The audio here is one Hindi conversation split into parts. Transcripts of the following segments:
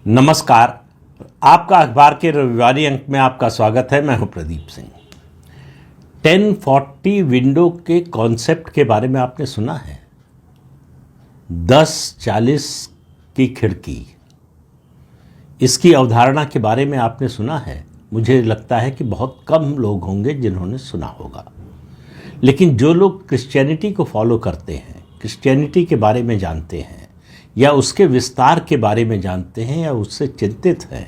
नमस्कार। आपका अखबार के रविवारी अंक में आपका स्वागत है। मैं हूं प्रदीप सिंह। 1040 विंडो के कॉन्सेप्ट के बारे में आपने सुना है? 1040 की खिड़की, इसकी अवधारणा के बारे में आपने सुना है? मुझे लगता है कि बहुत कम लोग होंगे जिन्होंने सुना होगा। लेकिन जो लोग क्रिश्चियनिटी को फॉलो करते हैं, क्रिश्चियनिटी के बारे में जानते हैं या उसके विस्तार के बारे में जानते हैं या उससे चिंतित हैं,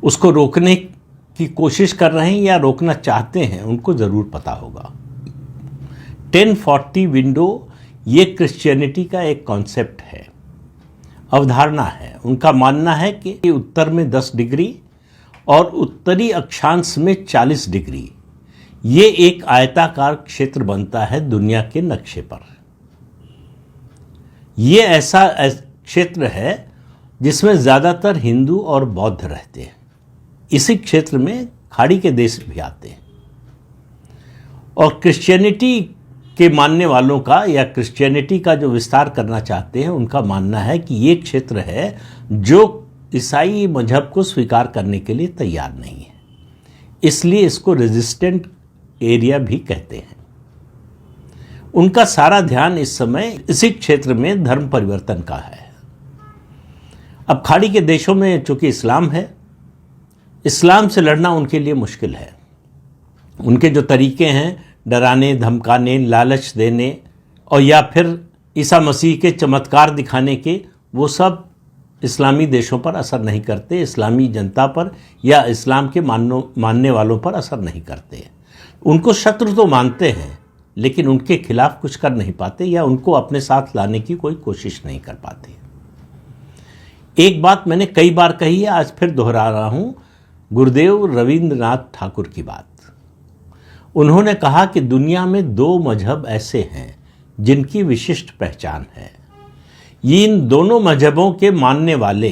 उसको रोकने की कोशिश कर रहे हैं या रोकना चाहते हैं, उनको ज़रूर पता होगा। 1040 विंडो ये क्रिश्चियनिटी का एक कॉन्सेप्ट है, अवधारणा है। उनका मानना है कि उत्तर में 10 डिग्री और उत्तरी अक्षांश में 40 डिग्री ये एक आयताकार क्षेत्र बनता है दुनिया के नक्शे पर। ये ऐसा क्षेत्र है जिसमें ज़्यादातर हिंदू और बौद्ध रहते हैं। इसी क्षेत्र में खाड़ी के देश भी आते हैं। और क्रिश्चियनिटी के मानने वालों का या क्रिश्चियनिटी का जो विस्तार करना चाहते हैं, उनका मानना है कि ये क्षेत्र है जो ईसाई मजहब को स्वीकार करने के लिए तैयार नहीं है, इसलिए इसको रेजिस्टेंट एरिया भी कहते हैं। उनका सारा ध्यान इस समय इसी क्षेत्र में धर्म परिवर्तन का है। अब खाड़ी के देशों में चूंकि इस्लाम है, इस्लाम से लड़ना उनके लिए मुश्किल है। उनके जो तरीके हैं डराने, धमकाने, लालच देने और या फिर ईसा मसीह के चमत्कार दिखाने के, वो सब इस्लामी देशों पर असर नहीं करते, इस्लामी जनता पर या इस्लाम के मानने वालों पर असर नहीं करते। उनको शत्रु तो मानते हैं लेकिन उनके खिलाफ कुछ कर नहीं पाते या उनको अपने साथ लाने की कोई कोशिश नहीं कर पाते। एक बात मैंने कई बार कही है, आज फिर दोहरा रहा हूं, गुरुदेव रविंद्रनाथ ठाकुर की बात। उन्होंने कहा कि दुनिया में 2 मजहब ऐसे हैं जिनकी विशिष्ट पहचान है। इन दोनों मजहबों के मानने वाले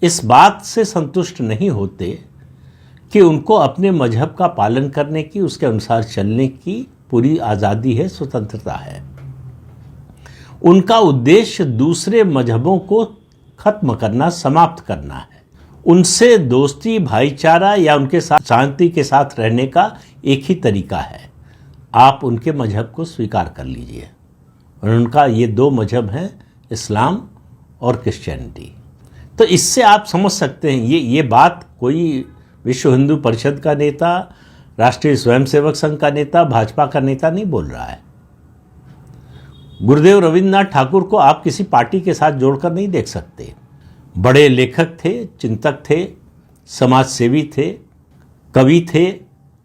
इस बात से संतुष्ट नहीं होते कि उनको अपने मजहब का पालन करने की, उसके अनुसार चलने की पूरी आज़ादी है, स्वतंत्रता है। उनका उद्देश्य दूसरे मजहबों को खत्म करना, समाप्त करना है। उनसे दोस्ती, भाईचारा या उनके साथ शांति के साथ रहने का एक ही तरीका है, आप उनके मजहब को स्वीकार कर लीजिए। और उनका ये 2 मजहब हैं, इस्लाम और क्रिश्चियनिटी। तो इससे आप समझ सकते हैं ये बात कोई विश्व हिंदू परिषद का नेता, राष्ट्रीय स्वयंसेवक संघ का नेता, भाजपा का नेता नहीं बोल रहा है। गुरुदेव रविंद्रनाथ ठाकुर को आप किसी पार्टी के साथ जोड़कर नहीं देख सकते। बड़े लेखक थे, चिंतक थे, समाज सेवी थे, कवि थे,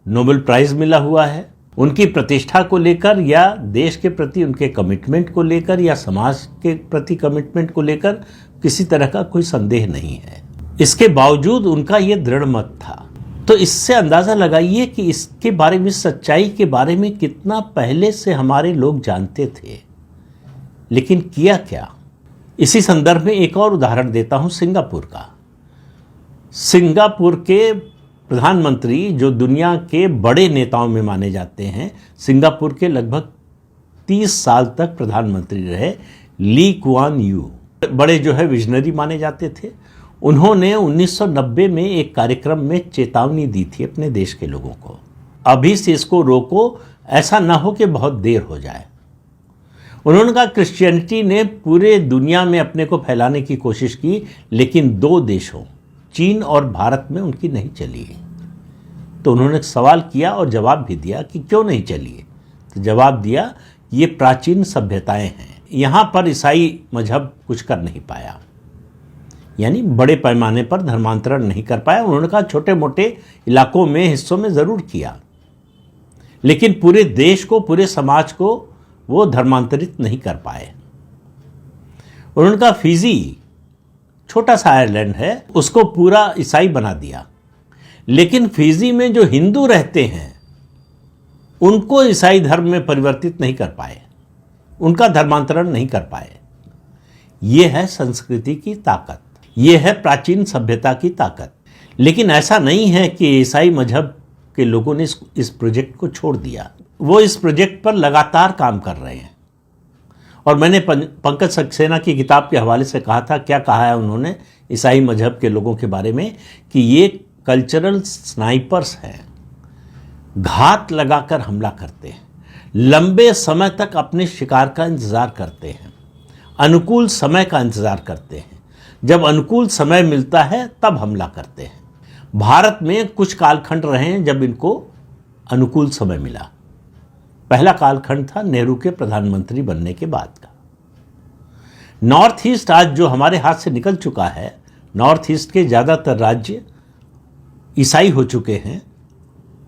नोबेल प्राइज मिला हुआ है। उनकी प्रतिष्ठा को लेकर या देश के प्रति उनके कमिटमेंट को लेकर या समाज के प्रति कमिटमेंट को लेकर किसी तरह का कोई संदेह नहीं है। इसके बावजूद उनका ये दृढ़ मत था। तो इससे अंदाज़ा लगाइए कि इसके बारे में, सच्चाई के बारे में कितना पहले से हमारे लोग जानते थे, लेकिन किया क्या। इसी संदर्भ में एक और उदाहरण देता हूं, सिंगापुर का। सिंगापुर के प्रधानमंत्री जो दुनिया के बड़े नेताओं में माने जाते हैं, सिंगापुर के लगभग 30 साल तक प्रधानमंत्री रहे ली कुआन यू, बड़े जो है विजनरी माने जाते थे। उन्होंने 1990 में एक कार्यक्रम में चेतावनी दी थी अपने देश के लोगों को, अभी से इसको रोको, ऐसा ना हो कि बहुत देर हो जाए। उन्होंने कहा क्रिश्चियनिटी ने पूरे दुनिया में अपने को फैलाने की कोशिश की, लेकिन 2 देशों चीन और भारत में उनकी नहीं चली। तो उन्होंने सवाल किया और जवाब भी दिया कि क्यों नहीं चली। तो जवाब दिया, ये प्राचीन सभ्यताएं हैं, यहाँ पर ईसाई मजहब कुछ कर नहीं पाया, यानी बड़े पैमाने पर धर्मांतरण नहीं कर पाया। उन्होंने कहा छोटे मोटे इलाकों में, हिस्सों में ज़रूर किया, लेकिन पूरे देश को, पूरे समाज को वो धर्मांतरित नहीं कर पाए। उन्होंने कहा फिजी, छोटा सा आयरलैंड है, उसको पूरा ईसाई बना दिया, लेकिन फिजी में जो हिंदू रहते हैं उनको ईसाई धर्म में परिवर्तित नहीं कर पाए, उनका धर्मांतरण नहीं कर पाए। ये है संस्कृति की ताकत, ये है प्राचीन सभ्यता की ताकत। लेकिन ऐसा नहीं है कि ईसाई मजहब के लोगों ने इस प्रोजेक्ट को छोड़ दिया। वो इस प्रोजेक्ट पर लगातार काम कर रहे हैं और मैंने पंकज सक्सेना की किताब के हवाले से कहा था, क्या कहा है उन्होंने ईसाई मजहब के लोगों के बारे में, कि ये कल्चरल स्नाइपर्स हैं, घात लगाकर हमला करते हैं, लंबे समय तक अपने शिकार का इंतज़ार करते हैं, अनुकूल समय का इंतज़ार करते हैं, जब अनुकूल समय मिलता है तब हमला करते हैं। भारत में कुछ कालखंड रहे हैं जब इनको अनुकूल समय मिला। पहला कालखंड था नेहरू के प्रधानमंत्री बनने के बाद का। नॉर्थ ईस्ट आज जो हमारे हाथ से निकल चुका है, नॉर्थ ईस्ट के ज़्यादातर राज्य ईसाई हो चुके हैं।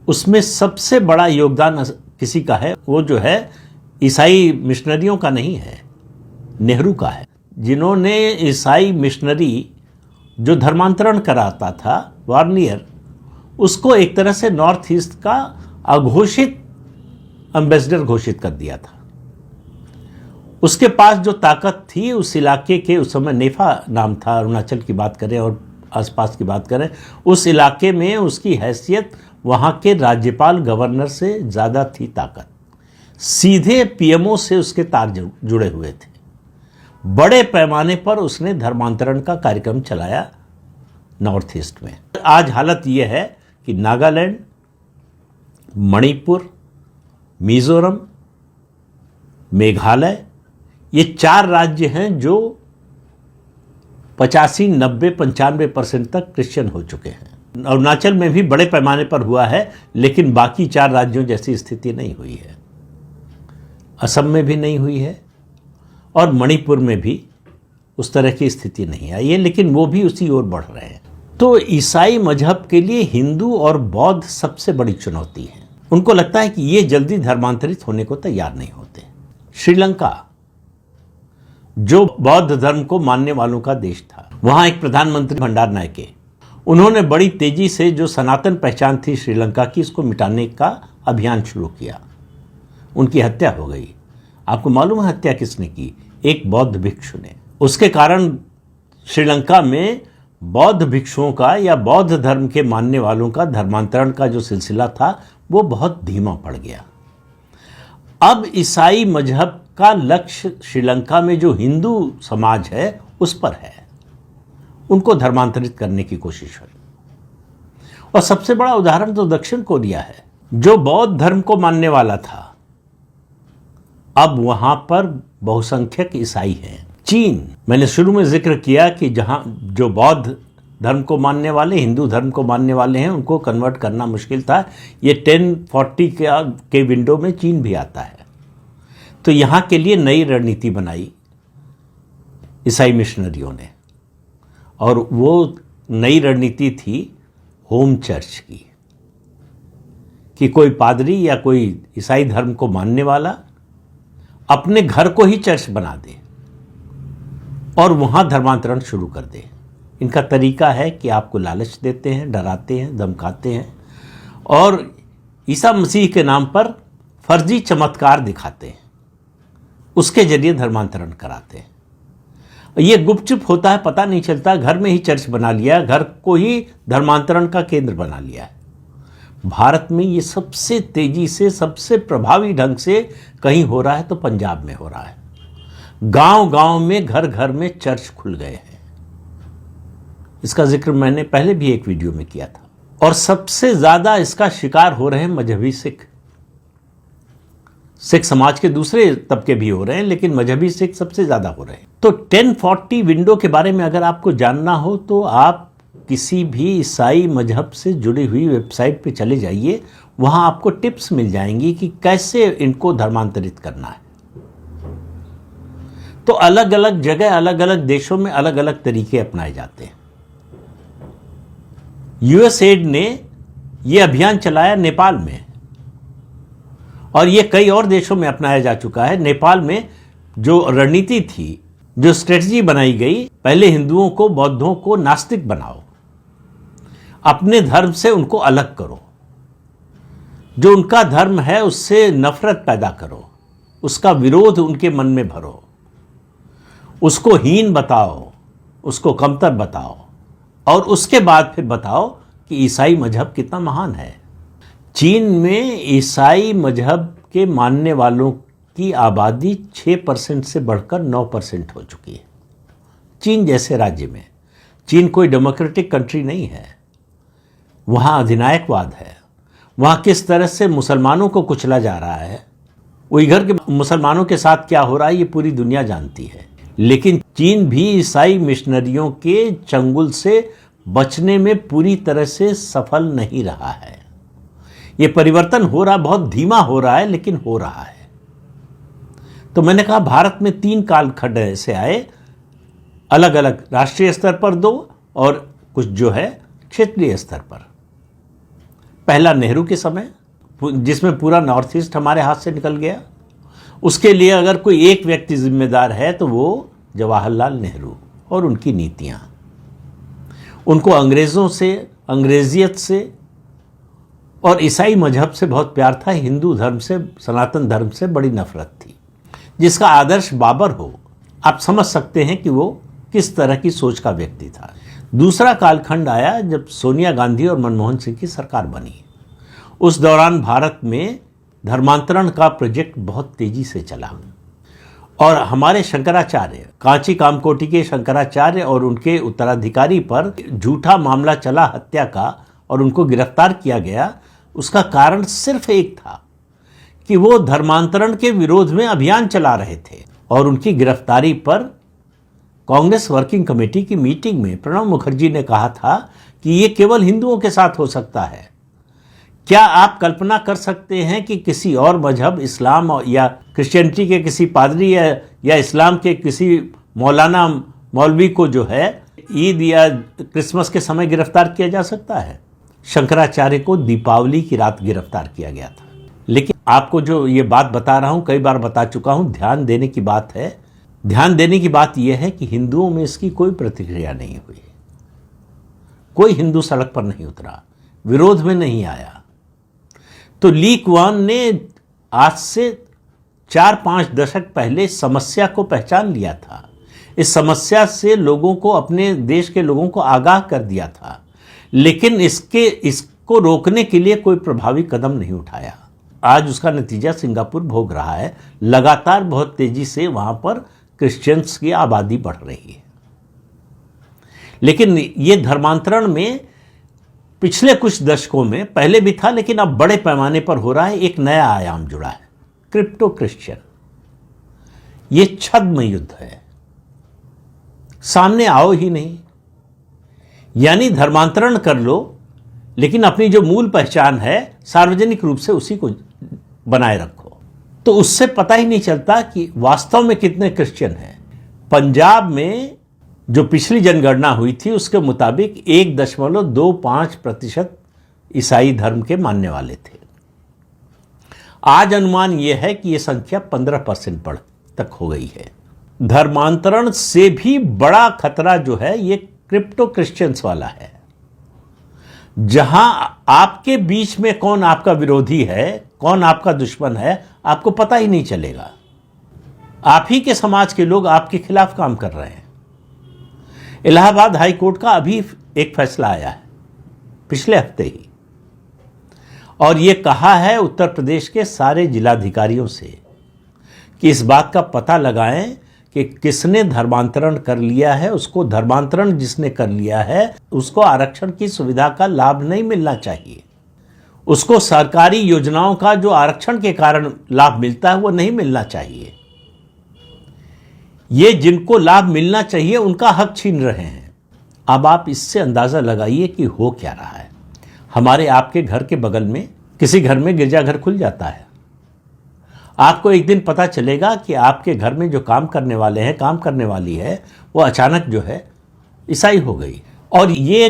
उसमें सबसे बड़ा योगदान किसी का है, वो जो है ईसाई मिशनरियों का नहीं है, नेहरू का है, जिन्होंने ईसाई मिशनरी जो धर्मांतरण कराता था, वार्नियर, उसको एक तरह से नॉर्थ ईस्ट का अघोषित एम्बेसडर घोषित कर दिया था। उसके पास जो ताकत थी उस इलाके के, उस समय नेफा नाम था, अरुणाचल की बात करें और आसपास की बात करें, उस इलाके में उसकी हैसियत वहाँ के राज्यपाल गवर्नर से ज़्यादा थी ताकत। सीधे पीएमओ से उसके तार जुड़े हुए थे। बड़े पैमाने पर उसने धर्मांतरण का कार्यक्रम चलाया नॉर्थ ईस्ट में। आज हालत यह है कि नागालैंड, मणिपुर, मिजोरम, मेघालय, ये 4 राज्य हैं जो 85, 90, 95% तक क्रिश्चियन हो चुके हैं। अरुणाचल में भी बड़े पैमाने पर हुआ है, लेकिन बाकी 4 राज्यों जैसी स्थिति नहीं हुई है। असम में भी नहीं हुई है और मणिपुर में भी उस तरह की स्थिति नहीं आई है, लेकिन वो भी उसी ओर बढ़ रहे हैं। तो ईसाई मजहब के लिए हिंदू और बौद्ध सबसे बड़ी चुनौती है। उनको लगता है कि ये जल्दी धर्मांतरित होने को तैयार नहीं होते। श्रीलंका, जो बौद्ध धर्म को मानने वालों का देश था, वहाँ एक प्रधानमंत्री भंडारनायके, उन्होंने बड़ी तेजी से जो सनातन पहचान थी श्रीलंका की, इसको मिटाने का अभियान शुरू किया। उनकी हत्या हो गई। आपको मालूम है हत्या किसने की? एक बौद्ध भिक्षु ने। उसके कारण श्रीलंका में बौद्ध भिक्षुओं का या बौद्ध धर्म के मानने वालों का धर्मांतरण का जो सिलसिला था वो बहुत धीमा पड़ गया। अब ईसाई मजहब का लक्ष्य श्रीलंका में जो हिंदू समाज है उस पर है, उनको धर्मांतरित करने की कोशिश हुई। और सबसे बड़ा उदाहरण तो दक्षिण कोरिया है, जो बौद्ध धर्म को मानने वाला था, अब वहां पर बहुसंख्यक ईसाई हैं। चीन, मैंने शुरू में जिक्र किया कि जहां जो बौद्ध धर्म को मानने वाले, हिंदू धर्म को मानने वाले हैं, उनको कन्वर्ट करना मुश्किल था। ये 1040 के विंडो में चीन भी आता है। तो यहाँ के लिए नई रणनीति बनाई ईसाई मिशनरियों ने, और वो नई रणनीति थी होम चर्च की, कि कोई पादरी या कोई ईसाई धर्म को मानने वाला अपने घर को ही चर्च बना दे और वहाँ धर्मांतरण शुरू कर दे। इनका तरीका है कि आपको लालच देते हैं, डराते हैं, धमकाते हैं और ईसा मसीह के नाम पर फर्जी चमत्कार दिखाते हैं, उसके जरिए धर्मांतरण कराते हैं। ये गुपचुप होता है, पता नहीं चलता, घर में ही चर्च बना लिया, घर को ही धर्मांतरण का केंद्र बना लिया है। भारत में ये सबसे तेजी से, सबसे प्रभावी ढंग से कहीं हो रहा है तो पंजाब में हो रहा है। गांव-गांव में, घर घर में चर्च खुल गए हैं। इसका जिक्र मैंने पहले भी एक वीडियो में किया था। और सबसे ज्यादा इसका शिकार हो रहे हैं मजहबी सिख। सिख समाज के दूसरे तबके भी हो रहे हैं, लेकिन मजहबी सिख सबसे ज्यादा हो रहे हैं। तो 1040 विंडो के बारे में अगर आपको जानना हो तो आप किसी भी ईसाई मजहब से जुड़ी हुई वेबसाइट पे चले जाइए, वहां आपको टिप्स मिल जाएंगी कि कैसे इनको धर्मांतरित करना है। तो अलग अलग जगह, अलग अलग देशों में अलग अलग तरीके अपनाए जाते हैं। यूएसएड ने यह अभियान चलाया नेपाल में, और यह कई और देशों में अपनाया जा चुका है। नेपाल में जो रणनीति थी, जो स्ट्रेटजी बनाई गई, पहले हिंदुओं को, बौद्धों को नास्तिक बनाओ, अपने धर्म से उनको अलग करो, जो उनका धर्म है उससे नफरत पैदा करो, उसका विरोध उनके मन में भरो, उसको हीन बताओ, उसको कमतर बताओ, और उसके बाद फिर बताओ कि ईसाई मजहब कितना महान है। चीन में ईसाई मजहब के मानने वालों की आबादी 6% से बढ़कर 9% हो चुकी है। चीन जैसे राज्य में, चीन कोई डेमोक्रेटिक कंट्री नहीं है, वहाँ अधिनायकवाद है, वहाँ किस तरह से मुसलमानों को कुचला जा रहा है, उइगर के मुसलमानों के साथ क्या हो रहा है, ये पूरी दुनिया जानती है। लेकिन चीन भी ईसाई मिशनरियों के चंगुल से बचने में पूरी तरह से सफल नहीं रहा है। ये परिवर्तन हो रहा, बहुत धीमा हो रहा है, लेकिन हो रहा है। तो मैंने कहा भारत में 3 कालखंड ऐसे आए, अलग अलग राष्ट्रीय स्तर पर 2 और कुछ जो है क्षेत्रीय स्तर पर। पहला नेहरू के समय, जिसमें पूरा नॉर्थ ईस्ट हमारे हाथ से निकल गया। उसके लिए अगर कोई एक व्यक्ति जिम्मेदार है तो वो जवाहरलाल नेहरू और उनकी नीतियां। उनको अंग्रेज़ों से, अंग्रेजियत से और ईसाई मजहब से बहुत प्यार था, हिंदू धर्म से, सनातन धर्म से बड़ी नफरत थी। जिसका आदर्श बाबर हो, आप समझ सकते हैं कि वो किस तरह की सोच का व्यक्ति था। दूसरा कालखंड आया जब सोनिया गांधी और मनमोहन सिंह की सरकार बनी। उस दौरान भारत में धर्मांतरण का प्रोजेक्ट बहुत तेजी से चला और हमारे शंकराचार्य, कांची कामकोटि के शंकराचार्य और उनके उत्तराधिकारी पर झूठा मामला चला हत्या का और उनको गिरफ्तार किया गया। उसका कारण सिर्फ एक था कि वो धर्मांतरण के विरोध में अभियान चला रहे थे और उनकी गिरफ्तारी पर कांग्रेस वर्किंग कमेटी की मीटिंग में प्रणब मुखर्जी ने कहा था कि ये केवल हिंदुओं के साथ हो सकता है। क्या आप कल्पना कर सकते हैं कि किसी और मजहब, इस्लाम या क्रिश्चियनिटी के किसी पादरी या इस्लाम के किसी मौलाना मौलवी को जो है ईद या क्रिसमस के समय गिरफ्तार किया जा सकता है? शंकराचार्य को दीपावली की रात गिरफ्तार किया गया था। लेकिन आपको जो ये बात बता रहा हूँ, कई बार बता चुका हूँ, ध्यान देने की बात है। ध्यान देने की बात यह है कि हिंदुओं में इसकी कोई प्रतिक्रिया नहीं हुई। कोई हिंदू सड़क पर नहीं उतरा, विरोध में नहीं आया। तो ली कुआन ने आज से 4-5 दशक पहले समस्या को पहचान लिया था। इस समस्या से लोगों को, अपने देश के लोगों को आगाह कर दिया था, लेकिन इसको रोकने के लिए कोई प्रभावी कदम नहीं उठाया। आज उसका नतीजा सिंगापुर भोग रहा है। लगातार बहुत तेजी से वहां पर क्रिश्चियंस की आबादी बढ़ रही है। लेकिन ये धर्मांतरण में पिछले कुछ दशकों में पहले भी था, लेकिन अब बड़े पैमाने पर हो रहा है। एक नया आयाम जुड़ा है, क्रिप्टो क्रिश्चियन। ये छद्म युद्ध है, सामने आओ ही नहीं। यानी धर्मांतरण कर लो, लेकिन अपनी जो मूल पहचान है सार्वजनिक रूप से उसी को बनाए रखो। तो उससे पता ही नहीं चलता कि वास्तव में कितने क्रिश्चियन हैं। पंजाब में जो पिछली जनगणना हुई थी उसके मुताबिक 1.25% ईसाई धर्म के मानने वाले थे। आज अनुमान यह है कि यह संख्या 15% तक हो गई है। धर्मांतरण से भी बड़ा खतरा जो है ये क्रिप्टो क्रिश्चियंस वाला है, जहां आपके बीच में कौन आपका विरोधी है, कौन आपका दुश्मन है, आपको पता ही नहीं चलेगा। आप ही के समाज के लोग आपके खिलाफ काम कर रहे हैं। इलाहाबाद हाई कोर्ट का अभी एक फैसला आया है, पिछले हफ्ते ही, और यह कहा है उत्तर प्रदेश के सारे जिलाधिकारियों से कि इस बात का पता लगाएं कि किसने धर्मांतरण कर लिया है। उसको, धर्मांतरण जिसने कर लिया है उसको आरक्षण की सुविधा का लाभ नहीं मिलना चाहिए। उसको सरकारी योजनाओं का जो आरक्षण के कारण लाभ मिलता है वो नहीं मिलना चाहिए। ये जिनको लाभ मिलना चाहिए उनका हक छीन रहे हैं। अब आप इससे अंदाजा लगाइए कि हो क्या रहा है। हमारे आपके घर के बगल में किसी घर में गिरजाघर खुल जाता है। आपको एक दिन पता चलेगा कि आपके घर में जो काम करने वाले हैं, काम करने वाली है, वो अचानक जो है ईसाई हो गई। और ये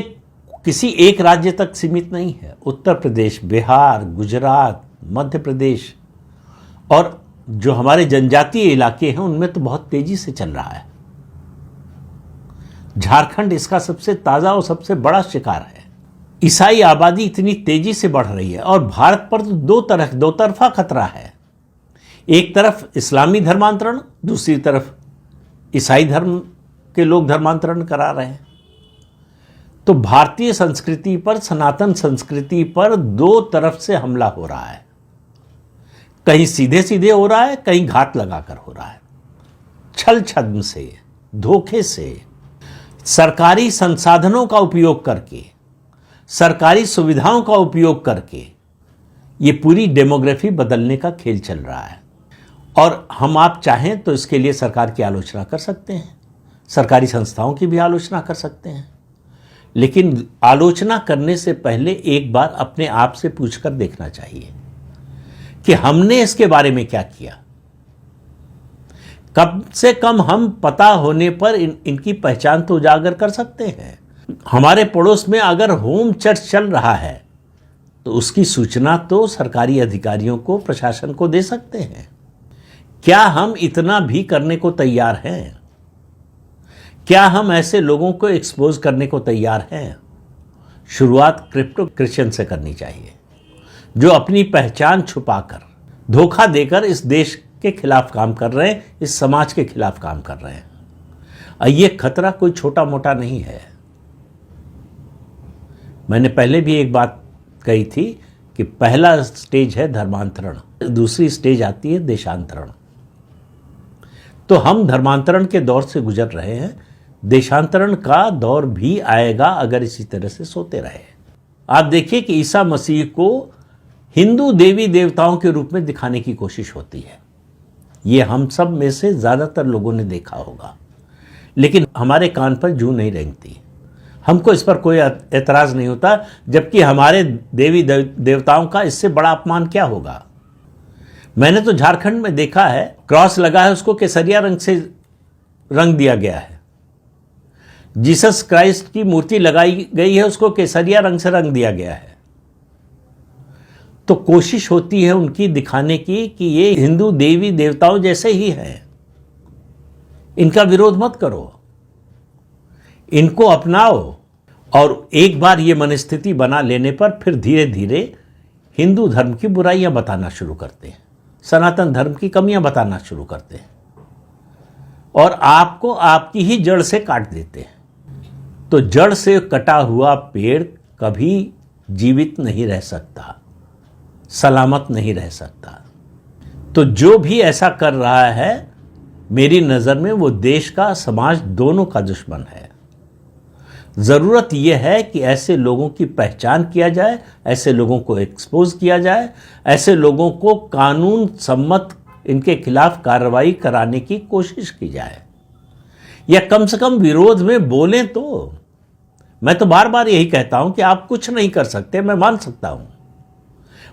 किसी एक राज्य तक सीमित नहीं है। उत्तर प्रदेश, बिहार, गुजरात, मध्य प्रदेश और जो हमारे जनजातीय इलाके हैं उनमें तो बहुत तेजी से चल रहा है। झारखंड इसका सबसे ताजा और सबसे बड़ा शिकार है। ईसाई आबादी इतनी तेजी से बढ़ रही है और भारत पर तो दो तरफा खतरा है। एक तरफ इस्लामी धर्मांतरण, दूसरी तरफ ईसाई धर्म के लोग धर्मांतरण करा रहे हैं। तो भारतीय संस्कृति पर, सनातन संस्कृति पर दो तरफ से हमला हो रहा है। कहीं सीधे सीधे हो रहा है, कहीं घात लगाकर हो रहा है, छल छद्म से, धोखे से, सरकारी संसाधनों का उपयोग करके, सरकारी सुविधाओं का उपयोग करके ये पूरी डेमोग्राफी बदलने का खेल चल रहा है। और हम आप चाहें तो इसके लिए सरकार की आलोचना कर सकते हैं, सरकारी संस्थाओं की भी आलोचना कर सकते हैं, लेकिन आलोचना करने से पहले एक बार अपने आप से पूछकर देखना चाहिए कि हमने इसके बारे में क्या किया। कम से कम हम पता होने पर इनकी पहचान तो उजागर कर सकते हैं। हमारे पड़ोस में अगर होम चर्च चल रहा है तो उसकी सूचना तो सरकारी अधिकारियों को, प्रशासन को दे सकते हैं। क्या हम इतना भी करने को तैयार हैं? क्या हम ऐसे लोगों को एक्सपोज करने को तैयार हैं? शुरुआत क्रिप्टो क्रिश्चियन से करनी चाहिए, जो अपनी पहचान छुपाकर, धोखा देकर इस देश के खिलाफ काम कर रहे हैं, इस समाज के खिलाफ काम कर रहे हैं। ये खतरा कोई छोटा मोटा नहीं है। मैंने पहले भी एक बात कही थी कि पहला स्टेज है धर्मांतरण, दूसरी स्टेज आती है देशांतरण। तो हम धर्मांतरण के दौर से गुजर रहे हैं, देशांतरण का दौर भी आएगा अगर इसी तरह से सोते रहे। आप देखिए कि ईसा मसीह को हिंदू देवी देवताओं के रूप में दिखाने की कोशिश होती है। ये हम सब में से ज़्यादातर लोगों ने देखा होगा, लेकिन हमारे कान पर जूं नहीं रेंगती। हमको इस पर कोई एतराज़ नहीं होता, जबकि हमारे देवी देवताओं का इससे बड़ा अपमान क्या होगा। मैंने तो झारखंड में देखा है, क्रॉस लगा है उसको केसरिया रंग से रंग दिया गया है। जीसस क्राइस्ट की मूर्ति लगाई गई है, उसको केसरिया रंग से रंग दिया गया है। तो कोशिश होती है उनकी दिखाने की कि ये हिंदू देवी देवताओं जैसे ही हैं, इनका विरोध मत करो, इनको अपनाओ। और एक बार ये मनस्थिति बना लेने पर फिर धीरे धीरे हिंदू धर्म की बुराइयां बताना शुरू करते हैं, सनातन धर्म की कमियां बताना शुरू करते हैं और आपको आपकी ही जड़ से काट देते हैं। तो जड़ से कटा हुआ पेड़ कभी जीवित नहीं रह सकता, सलामत नहीं रह सकता। तो जो भी ऐसा कर रहा है, मेरी नज़र में वो देश का, समाज दोनों का दुश्मन है। ज़रूरत यह है कि ऐसे लोगों की पहचान किया जाए, ऐसे लोगों को एक्सपोज किया जाए, ऐसे लोगों को कानून सम्मत इनके खिलाफ कार्रवाई कराने की कोशिश की जाए, या कम से कम विरोध में बोलें। तो मैं तो बार बार यही कहता हूं कि आप कुछ नहीं कर सकते, मैं मान सकता हूं,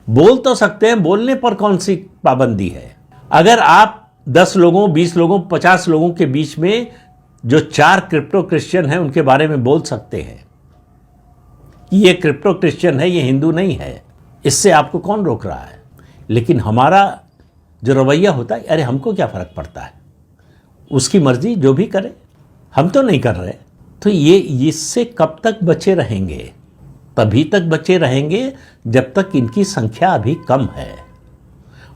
बोल तो सकते हैं, बोलने पर कौन सी पाबंदी है। अगर आप 10 लोगों, 20 लोगों, 50 लोगों के बीच में जो 4 क्रिप्टो क्रिश्चियन हैं उनके बारे में बोल सकते हैं कि ये क्रिप्टो क्रिश्चियन है, ये हिंदू नहीं है, इससे आपको कौन रोक रहा है। लेकिन हमारा जो रवैया होता है, अरे हमको क्या फ़र्क पड़ता है, उसकी मर्जी, जो भी करे, हम तो नहीं कर रहे। तो ये इससे कब तक बचे रहेंगे? तभी तक बचे रहेंगे जब तक इनकी संख्या अभी कम है,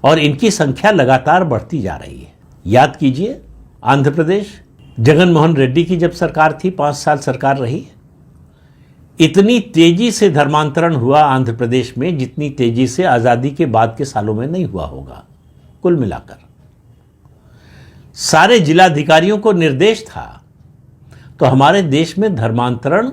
और इनकी संख्या लगातार बढ़ती जा रही है। याद कीजिए, आंध्र प्रदेश, जगन मोहन रेड्डी की जब सरकार थी, 5 साल सरकार रही, इतनी तेजी से धर्मांतरण हुआ आंध्र प्रदेश में जितनी तेजी से आज़ादी के बाद के सालों में नहीं हुआ होगा। कुल मिलाकर सारे जिलाधिकारियों को निर्देश था। तो हमारे देश में धर्मांतरण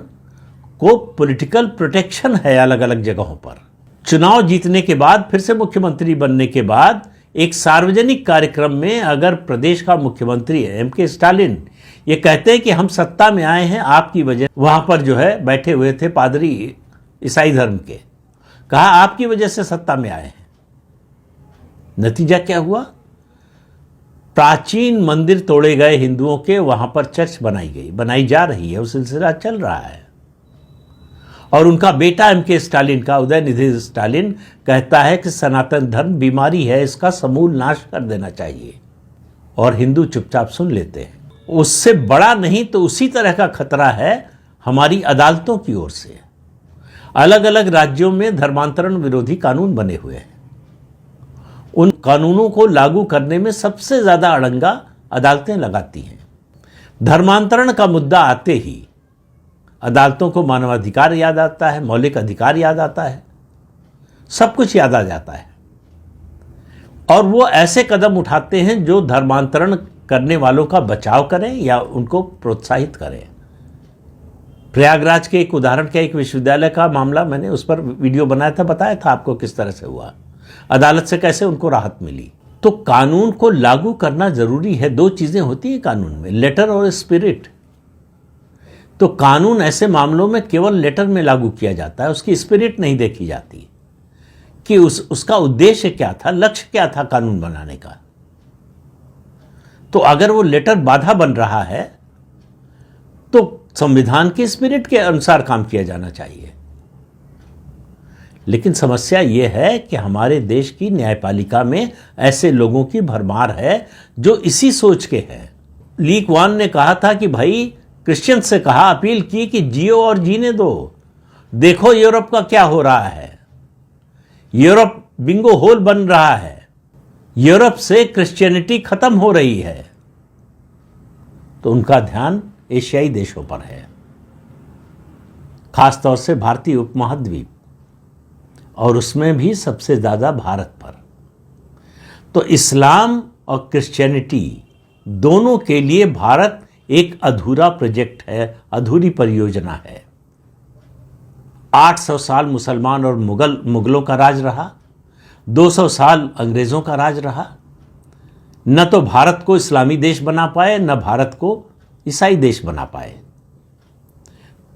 को पॉलिटिकल प्रोटेक्शन है अलग अलग जगहों पर। चुनाव जीतने के बाद, फिर से मुख्यमंत्री बनने के बाद, एक सार्वजनिक कार्यक्रम में अगर प्रदेश का मुख्यमंत्री एम.के. स्टालिन ये कहते हैं कि हम सत्ता में आए हैं आपकी वजह, वहां पर जो है बैठे हुए थे पादरी ईसाई धर्म के, कहा आपकी वजह से सत्ता में आए हैं। नतीजा क्या हुआ? प्राचीन मंदिर तोड़े गए हिंदुओं के, वहां पर चर्च बनाई गई, बनाई जा रही है, वो सिलसिला चल रहा है। और उनका बेटा एम.के. स्टालिन का, उदयनिधि स्टालिन, कहता है कि सनातन धर्म बीमारी है, इसका समूल नाश कर देना चाहिए। और हिंदू चुपचाप सुन लेते हैं। उससे बड़ा नहीं तो उसी तरह का खतरा है हमारी अदालतों की ओर से। अलग अलग राज्यों में धर्मांतरण विरोधी कानून बने हुए हैं। उन कानूनों को लागू करने में सबसे ज्यादा अड़ंगा अदालतें लगाती हैं। धर्मांतरण का मुद्दा आते ही अदालतों को मानवाधिकार याद आता है, मौलिक अधिकार याद आता है, सब कुछ याद आ जाता है। और वो ऐसे कदम उठाते हैं जो धर्मांतरण करने वालों का बचाव करें या उनको प्रोत्साहित करें। प्रयागराज के एक उदाहरण के एक विश्वविद्यालय का मामला, मैंने उस पर वीडियो बनाया था, बताया था आपको किस तरह से हुआ, अदालत से कैसे उनको राहत मिली। तो कानून को लागू करना जरूरी है। दो चीजें होती हैं कानून में, लेटर और स्पिरिट। तो कानून ऐसे मामलों में केवल लेटर में लागू किया जाता है, उसकी स्पिरिट नहीं देखी जाती कि उसका उद्देश्य क्या था, लक्ष्य क्या था कानून बनाने का। तो अगर वो लेटर बाधा बन रहा है तो संविधान के स्पिरिट के अनुसार काम किया जाना चाहिए। लेकिन समस्या यह है कि हमारे देश की न्यायपालिका में ऐसे लोगों की भरमार है जो इसी सोच के हैं। ली क्वान ने कहा था कि भाई, क्रिश्चियन से कहा, अपील की कि जियो और जीने दो, देखो यूरोप का क्या हो रहा है। यूरोप बिंगो होल बन रहा है, यूरोप से क्रिश्चियनिटी खत्म हो रही है। तो उनका ध्यान एशियाई देशों पर है, खासतौर से भारतीय उपमहाद्वीप, और उसमें भी सबसे ज्यादा भारत पर। तो इस्लाम और क्रिश्चियनिटी दोनों के लिए भारत एक अधूरा प्रोजेक्ट है, अधूरी परियोजना है। 800 साल मुसलमान और मुगलों का राज रहा, 200 साल अंग्रेजों का राज रहा। न तो भारत को इस्लामी देश बना पाए, न भारत को ईसाई देश बना पाए।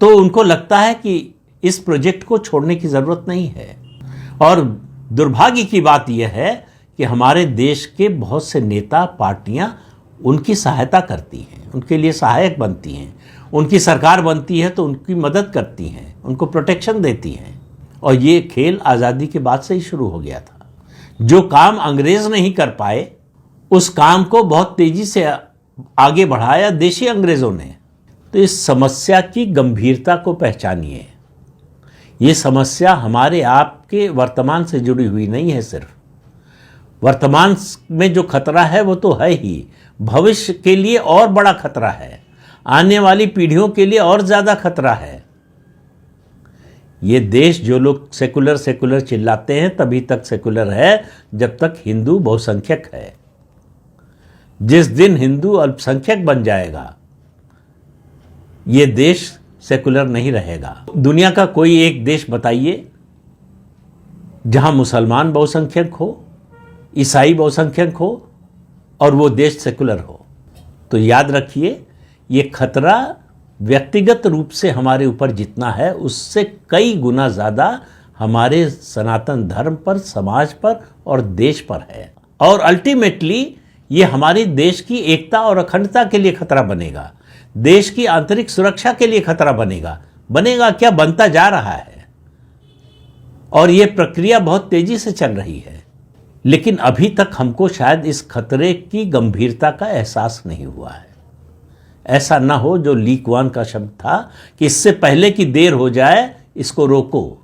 तो उनको लगता है कि इस प्रोजेक्ट को छोड़ने की जरूरत नहीं है। और दुर्भाग्य की बात यह है कि हमारे देश के बहुत से नेता, पार्टियां उनकी सहायता करती हैं, उनके लिए सहायक बनती हैं, उनकी सरकार बनती है तो उनकी मदद करती हैं, उनको प्रोटेक्शन देती हैं। और ये खेल आज़ादी के बाद से ही शुरू हो गया था। जो काम अंग्रेज नहीं कर पाए, उस काम को बहुत तेजी से आगे बढ़ाया देशी अंग्रेजों ने। तो इस समस्या की गंभीरता को पहचानिए। ये समस्या हमारे आपके वर्तमान से जुड़ी हुई नहीं है। सिर्फ वर्तमान में जो खतरा है वो तो है ही, भविष्य के लिए और बड़ा खतरा है, आने वाली पीढ़ियों के लिए और ज्यादा खतरा है। ये देश, जो लोग सेकुलर सेकुलर चिल्लाते हैं, तभी तक सेकुलर है जब तक हिंदू बहुसंख्यक है। जिस दिन हिंदू अल्पसंख्यक बन जाएगा, ये देश सेकुलर नहीं रहेगा। दुनिया का कोई एक देश बताइए जहां मुसलमान बहुसंख्यक हो, ईसाई बहुसंख्यक हो और वो देश सेकुलर हो। तो याद रखिए, ये खतरा व्यक्तिगत रूप से हमारे ऊपर जितना है, उससे कई गुना ज़्यादा हमारे सनातन धर्म पर, समाज पर और देश पर है। और अल्टीमेटली ये हमारे देश की एकता और अखंडता के लिए खतरा बनेगा, देश की आंतरिक सुरक्षा के लिए खतरा बनेगा क्या, बनता जा रहा है। और ये प्रक्रिया बहुत तेजी से चल रही है। लेकिन अभी तक हमको शायद इस खतरे की गंभीरता का एहसास नहीं हुआ है। ऐसा ना हो जो ली क्वान का शब्द था कि इससे पहले कि देर हो जाए, इसको रोको।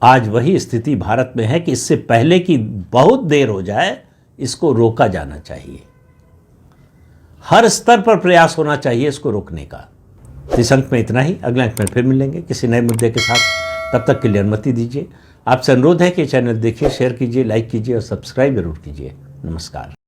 आज वही स्थिति भारत में है कि इससे पहले कि बहुत देर हो जाए, इसको रोका जाना चाहिए। हर स्तर पर प्रयास होना चाहिए इसको रोकने का। इस अंक में इतना ही। अगले अंक में फिर मिलेंगे किसी नए मुद्दे के साथ। तब तक के लिए अनुमति दीजिए। आपसे अनुरोध है कि चैनल देखिए, शेयर कीजिए, लाइक कीजिए और सब्सक्राइब जरूर कीजिए। नमस्कार।